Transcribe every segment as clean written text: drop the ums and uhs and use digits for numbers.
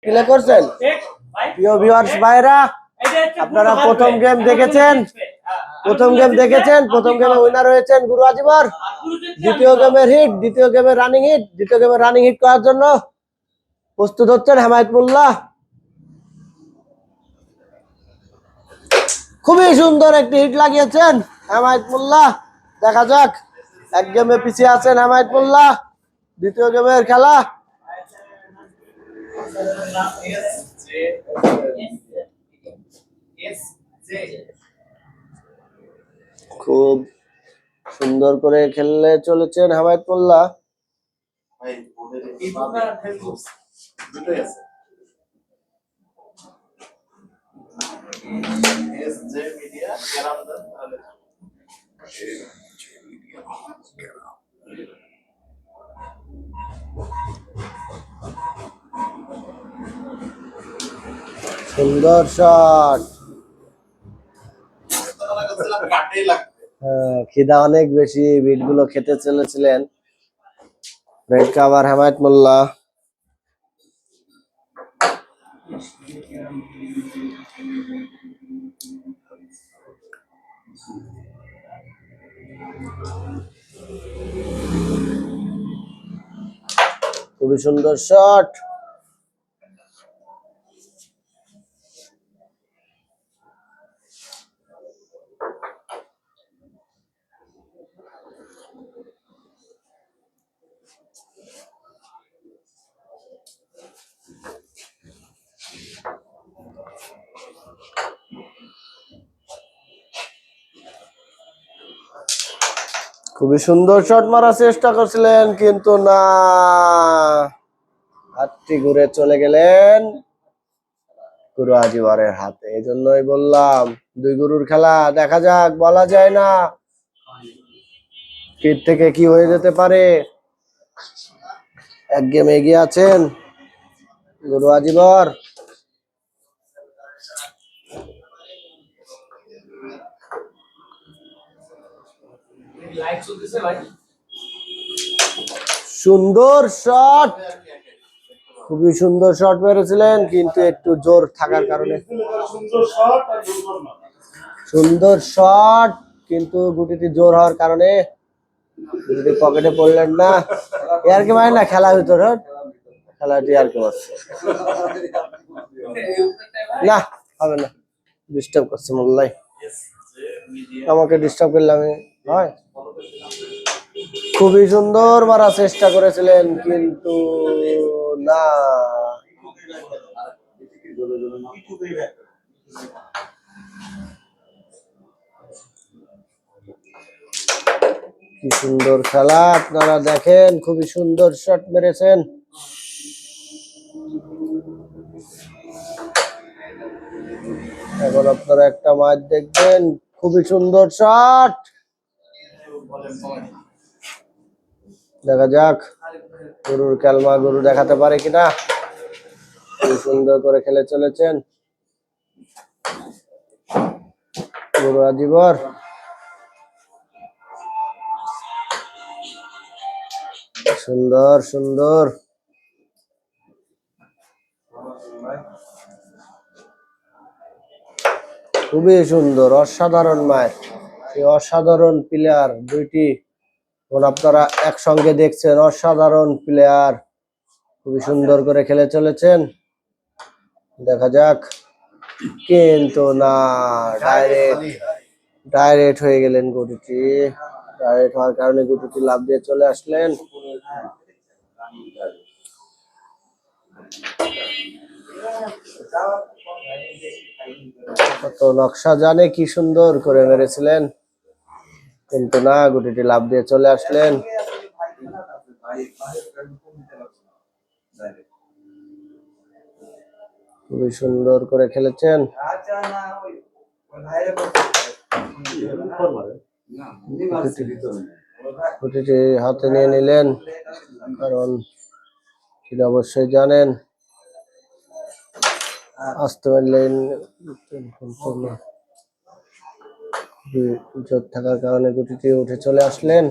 Play করছেন প্রিয় viewers ভাইরা, আপনারা প্রথম গেম দেখেছেন। প্রথম গেমে উইনার হয়েছেন গুরু আজিবর। দ্বিতীয় গেমের রানিং হিট করার জন্য প্রস্তুত হচ্ছেন হেমায়েত মোল্লা। খুবই সুন্দর একটি হিট লাগিয়েছেন হেমায়েত মোল্লা। দেখা যাক, এক গেমে পিছিয়ে আছেন হেমায়েত মোল্লা। দ্বিতীয় গেমের খেলা। খুব সুন্দর করে খেললে চলেছেন হেমায়েত মোল্লা। সুন্দর শট। খিদা অনেক বেশি, বিট গুলো খেতে চলেছিলেন। রেড কাভার হেমায়েত মোল্লা। খুবই সুন্দর শট। খুবই সুন্দর শট মারার চেষ্টা করছিলেন, কিন্তু না, হাতটি ঘুরে চলে গেলেন গুরু আজিবরের হাতে। এই জন্যই বললাম দুই গুরুর খেলা, দেখা যাক, বলা যায় না ফির থেকে কি হয়ে যেতে পারে। এক গেম এগিয়ে আছেন গুরু আজিবর। সুন্দর শট, খুবই সুন্দর শট মেরেছিলেন, কিন্তু একটু জোর থাকার কারণে। সুন্দর শট, কিন্তু গুটিটি জোর হওয়ার কারণে গুটিটি পকেটে পড়লেন না। আর কি মানে না, খেলা ভিতর খেলাটি আর কি বলছে না, হবে না। ডিস্টার্ব করছে মোল্লাই, আমাকে ডিস্টার্ব করলে আমি হয়। খুবই সুন্দর মারার চেষ্টা করেছিলেন, কিন্তু না। কি সুন্দর খেলা, আপনারা দেখেন, খুবই সুন্দর শট মেরেছেন। এখন আপনারা একটা ম্যাচ দেখবেন, খুবই সুন্দর শট। দেখা যাক গুরুর খেলমা গুরু দেখাতে পারে কিনা। খুব সুন্দর করে খেলে চলেছেন গুরু আজিবর। সুন্দর সুন্দর, খুবই সুন্দর, অসাধারণ ম্যাচ। এই অসাধারণ প্লেয়ার দুইটি আপনারা একসঙ্গে দেখছেন, অসাধারণ প্লেয়ার, খুবই সুন্দর করে খেলে চলেছেন। দেখা যাক, কিন্তু না, ডাইরেক্ট হয়ে গেলেন গুটিটি। ডাইরেক্ট হওয়ার কারণে গুটিটি লাভ দিয়ে চলে আসলেন। কত নকশা জানে, কি সুন্দর করে মেরেছিলেন, কিন্তু না, গুটিটি লাভ দিয়ে চলে আসলেন। খুবই সুন্দর করে খেলেছেন। গুটিটি হাতে নিয়ে নিলেন, কারণ তিনি অবশ্যই জানেন আসতে পারলেন জোর থাকার কারণে গুটিটি উঠে চলে আসলেন।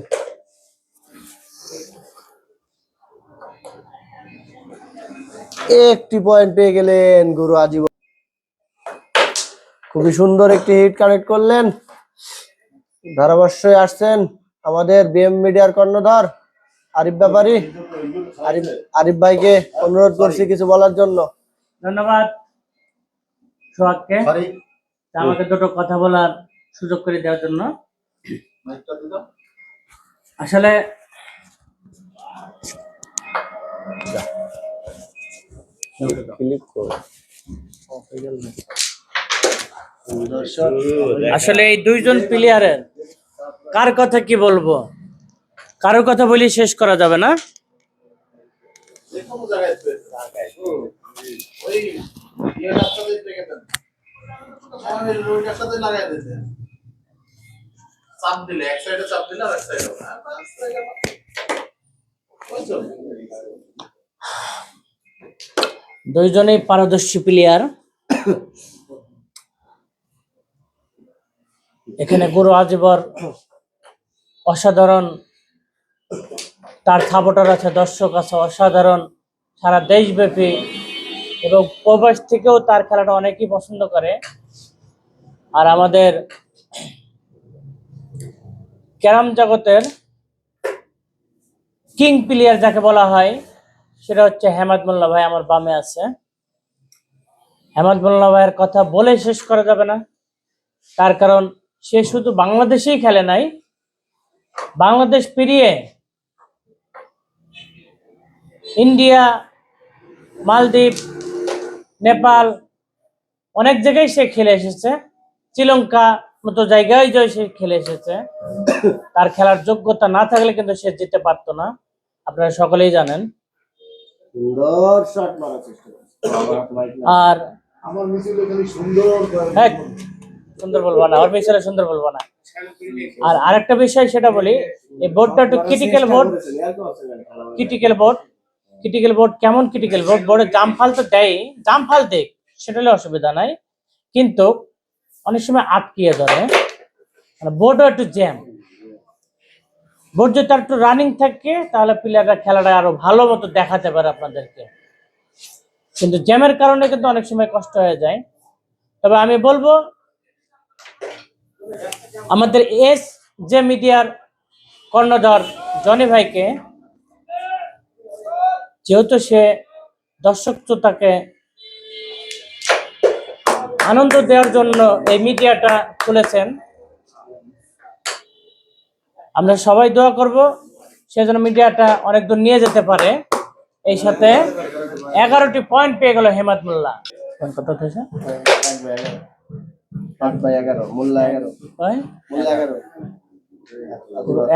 একটি পয়েন্ট পেয়ে গেলেন গুরু আজীবন। খুবই সুন্দর একটি হিট কানেক্ট করলেন। ধারাভাষ্যে আসছেন আমাদের বিএম মিডিয়ার কর্ণধার আরিফ ব্যাপারী। আরিফ ভাইকে অনুরোধ করছি কিছু বলার জন্য। ধন্যবাদ সোহাগকে আমাকে দুটো কথা বলার সুযোগ করে দেওয়ার জন্য। আসলে এই দুইজন প্লেয়ারের কার কথা কি বলবো, কারোর কথা বলি শেষ করা যাবে না। দুইজনেই পারদর্শী প্লেয়ার। এখানে গুরু আজিবর অসাধারণ, তার সাপোর্টার আছে, দর্শক আছে অসাধারণ সারা দেশব্যাপী, এবং প্রবাস থেকেও তার খেলাটা অনেকেই পছন্দ করে। আর আমাদের ক্যারাম জগতের কিং প্লেয়ার যাকে বলা হয় সেটা হচ্ছে হেমাদ মোল্লা ভাই, আমার বামে আছে। হেমাদ মোল্লা ভাইয়ের কথা বলে শেষ করা যাবে না, তার কারণ সে শুধু বাংলাদেশেই খেলে নাই, বাংলাদেশ পেরিয়ে ইন্ডিয়া, মালদ্বীপ, নেপাল অনেক জায়গায় সে খেলে এসেছে, শ্রীলঙ্কা মতো জায়গায় সে খেলে এসেছে। তার খেলার যোগ্যতা না থাকলে কিন্তু সে যেতে পারতো না, আপনারা সকলেই জানেন। আর সুন্দর বলবো না, ওর মিশরে সুন্দর বলবো না। আর আরেকটা বিষয় সেটা বলি, এই বোর্ডটা একটু ক্রিটিক্যাল বোর্ড। ক্রিটিক্যাল বোর্ড কেমন ক্রিটিক্যাল বোর্ড? বোর্ডে জামফাল তো দেয়, জামফাল দেখ, সেটা হলে অসুবিধা নাই, কিন্তু অনেক সময় আটকিয়ে ধরে। বোর্ডও একটু জ্যাম। বোর্ড যদি তার একটু রানিং থাকে তাহলে প্লেয়াররা খেলাটা আরো ভালো মতো দেখাতে পারে আপনাদেরকে, কিন্তু জ্যামের কারণে কিন্তু অনেক সময় কষ্ট হয়ে যায়। তবে আমি বলবো আমাদের এস যে মিডিয়ার কর্ণধার জনি ভাইকে, যেহেতু সে দর্শক শ্রোতাকে আনন্দ দেওয়ার জন্য এই মিডিয়াটা খুলেছেন, আমরা সবাই দোয়া করব সে যেন মিডিয়াটা অনেক দূর নিয়ে যেতে পারে। এই সাথে 11টি পয়েন্ট পেয়ে গেল হেমাদ মোল্লা। কত হয়েছে?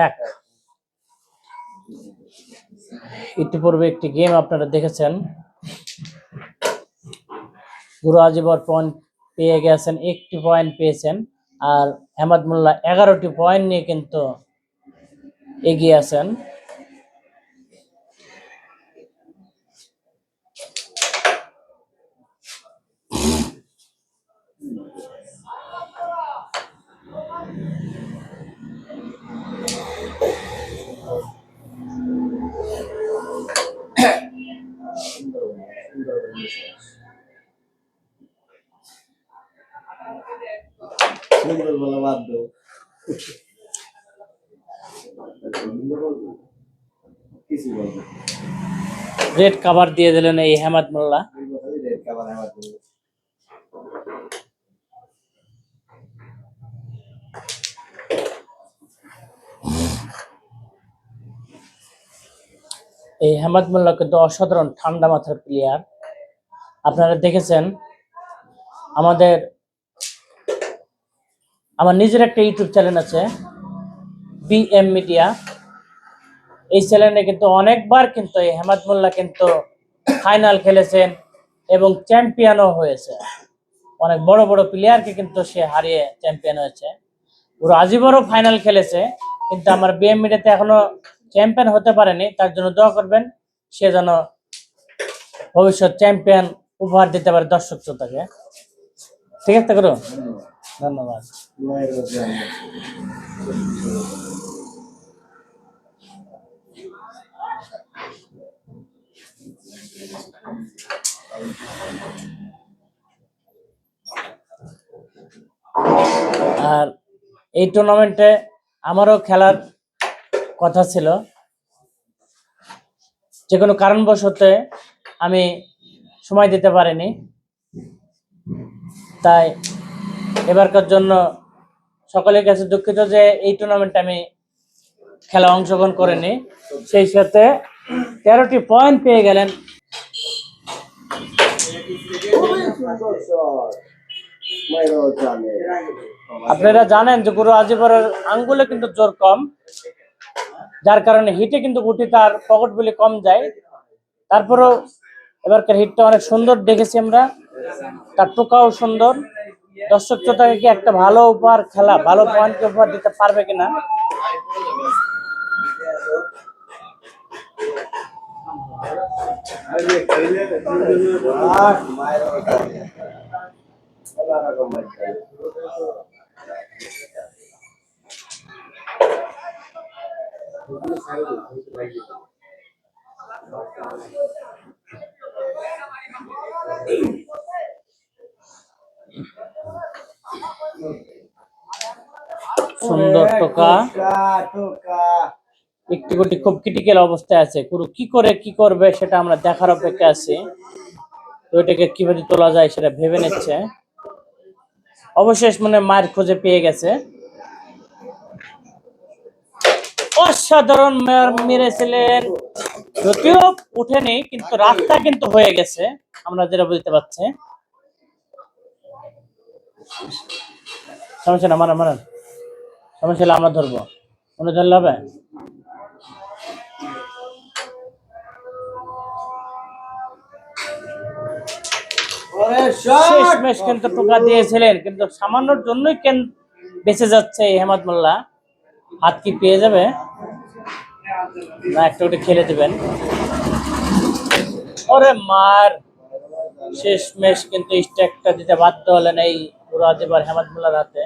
1। ইতিপূর্বে একটি গেম আপনারা দেখেছেন, গুরু আজিবর পয়েন্ট পেয়ে গেছেন, 1টি পয়েন্ট পেয়েছেন, আর হেমাদ মোল্লা 11টি পয়েন্ট নিয়ে কিন্তু এগিয়ে আছেন। রেড কাভার দিয়ে দিলেন এই হেমাদ মোল্লা। এই হেমাদ মোল্লা কিন্তু অসাধারণ ঠান্ডা মাথার প্লেয়ার। আপনারা দেখেছেন আমার নিজের একটা ইউটিউব চ্যানেল আছে বিএম মিডিয়া। এই চ্যানেলে কিন্তু অনেকবার কিন্তু এই হেমাদ মোল্লা কিন্তু ফাইনাল খেলেছেন এবং চ্যাম্পিয়নও হয়েছে। অনেক বড় বড় প্লেয়ারকে কিন্তু সে হারিয়ে চ্যাম্পিয়ন হয়েছে। পুরো আজীবনও ফাইনাল খেলেছে, কিন্তু আমার বিএম মিডিয়াতে এখনো চ্যাম্পিয়ন হতে পারেনি। তার জন্য দোয়া করবেন সে যেন ভবিষ্যৎ চ্যাম্পিয়ন উপহার দিতে পারে দর্শক শ্রোতাকে। ঠিক আছে করো, ধন্যবাদ। আর এই টুর্নামেন্টে আমারও খেলার কথা ছিল, যে কোনো কারণবশত আমি সময় দিতে পারিনি। তাই এবারকার জন্য সকলের কাছে দুঃখিত যে এই টুর্নামেন্টে আমি খেলা অংশগ্রহণ করিনি। সেই সাথে 13টি পয়েন্ট পেয়ে গেলেন। আপনারা জানেন যে গুরু আজিবরের আঙ্গুলে কিন্তু জোর কম, যার কারণে হিটে কিন্তু গুটি তার পকেট বলে কম যায়। তারপরেও এবারকার হিটটা অনেক সুন্দর দেখেছি আমরা, তার টোকাও সুন্দর। দর্শক শ্রোতাকে কি একটা ভালো উপহার খেলা, ভালো পয়েন্টকে উপহার দিতে পারবে কিনা? সুন্দর টোকা, একটি গুটি খুব ক্রিটিক্যাল অবস্থায় আছে। গুরু কি করবে সেটা আমরা দেখার অপেক্ষা আছি। তো এটাকে কিভাবে তোলা যায় সেটা ভেবে নিচ্ছে। অবশেষ মনে মায়ের খোঁজে পেয়ে গেছে। অসাধারণ মেরেছিলেন, যদিও উঠেনি কিন্তু রাতটা কিন্তু হয়ে গেছে, আমরা যেটা বুঝতে পারছি। সমস্যা না, মারান সমস্যা হলে আমরা ধরবো, মনে ধরলে হবে। শেষমেশ কিন্তু টোকা দিয়েছিলেন, কিন্তু সামান্যর জন্যই বেঁচে যাচ্ছে হেমাদ মোল্লা। হাত কি পেয়ে যাবে না, একটা ওটা খেলে দেবেন। ওরে মার, শেষমেশ কিন্তু স্ট্রাইকটা দিতে বাধ্য হলেন এই গুরু আজিবর হেমাদ মোল্লার হাতে।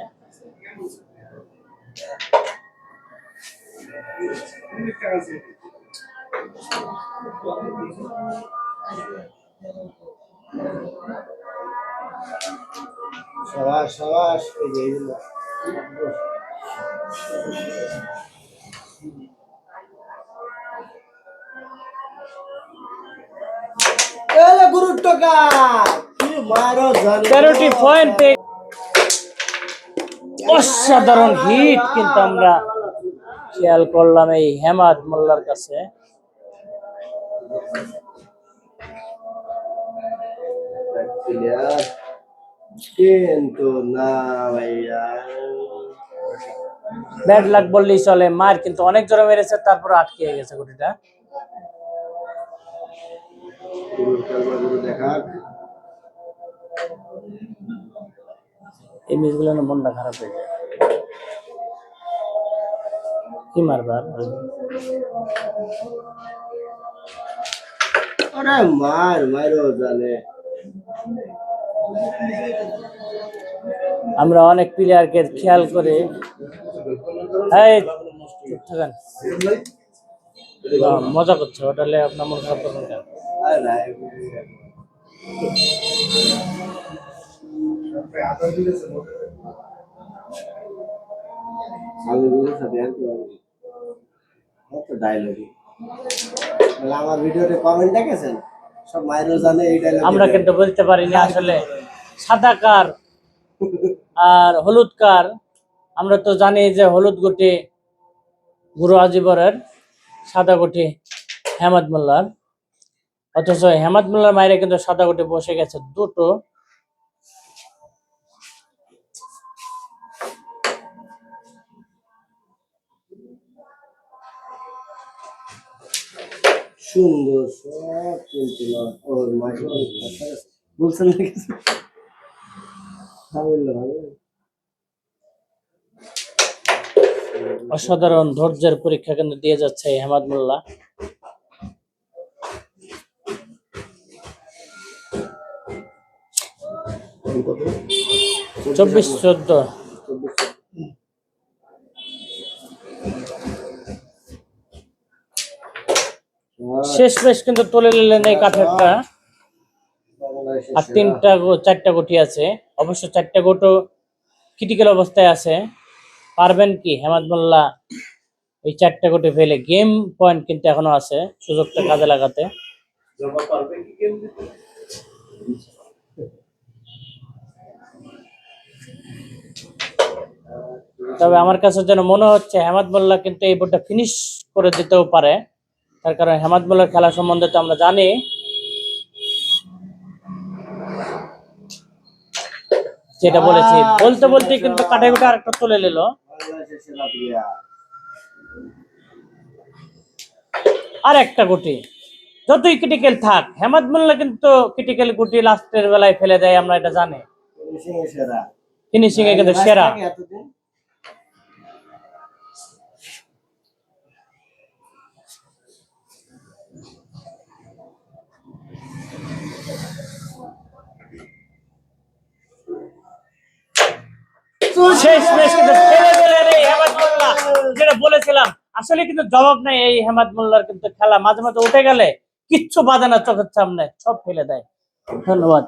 গুরুর টোকা, 13টি পয়েন্ট পেয়ে অসাধারণ হিট কিন্তু আমরা খেয়াল করলাম এই হেমাদ মোল্লার কাছে। কিন্তু না ভাইয়া, ব্যাড লাক বললেই চলে। মার কিন্তু অনেক জোরে মেরেছে, তারপর আটকে গেছে গুটিটা। এই মিসগুলো না মনটা খারাপ হয়ে যায়। কি মারবার মারো জানে। আমরা অনেক প্লেয়ারকে খেয়াল করে মজা করছে, ওটালে আপনার মন খারাপ করবেন কেন? আমার ভিডিওতে কমেন্ট দেখেছেন, সব মাইরো জানে এই ডায়লগ। আমরা কিন্তু বলতে পারিনি আসলে সাদা কার আর হলুদ কার। আমরা তো জানি যে হলুদ গুটি গুরু আজিবরের, সাদা গুটি হেমাদ মোল্লার। অথচ হেমাদ মোল্লার মাইরে কিন্তু সাদা গুটি বসে গেছে দুটো। সুন্দর সব কিন্তু না ওর মাঝে বলছেন না কিছু। অসাধারণ ধৈর্যের পরীক্ষা কিন্তু দিয়ে যাচ্ছে হেমাদ মোল্লা। চব্বিশ 14 শেষমেশ কিন্তু তুলে নিলেন এই কাঠেরটা। আর চারটা গুটি আছে। অবশ্য চারটা গোটো ক্রিটিক্যাল অবস্থায় আছে। পারবেন কি হেমাদ মোল্লা এই চারটা গুটি ফেলে? গেম পয়েন্ট কিন্তু এখনো আছে, সুযোগটা কাজে লাগাতে। তবে আমার কাছে যেন মনে হচ্ছে হেমাদ মোল্লা কিন্তু এই বোর্ডটা ফিনিশ করে দিতেও পারে, তার কারণ হেমাদ মোল্লার খেলা সম্বন্ধে তো আমরা জানি। যেটা বলেছি, বলতে বলতে কিন্তু কাটাকুটা আরেকটা তুলে নিল। আর একটা গুটি, যতই ক্রিটিক্যাল থাক হেমাদ মোল্লা কিন্তু ক্রিটিক্যাল গুটি লাস্টের বেলায় ফেলে দেয়, আমরা এটা জানি। ফিনিশিং এ কিন্তু সেরা। শেষ ম্যাচ কিন্তু ফেলে দিলেন এই হেমাদ মোল্লা। যেটা বলেছিলাম, আসলে কিন্তু জবাব নাই এই হেমাদ মোল্লার। কিন্তু খেলা মাঝে মাঝে উঠে গেলে কিচ্ছু বাধে না চোখের সামনে, সব ফেলে দেয়। ধন্যবাদ।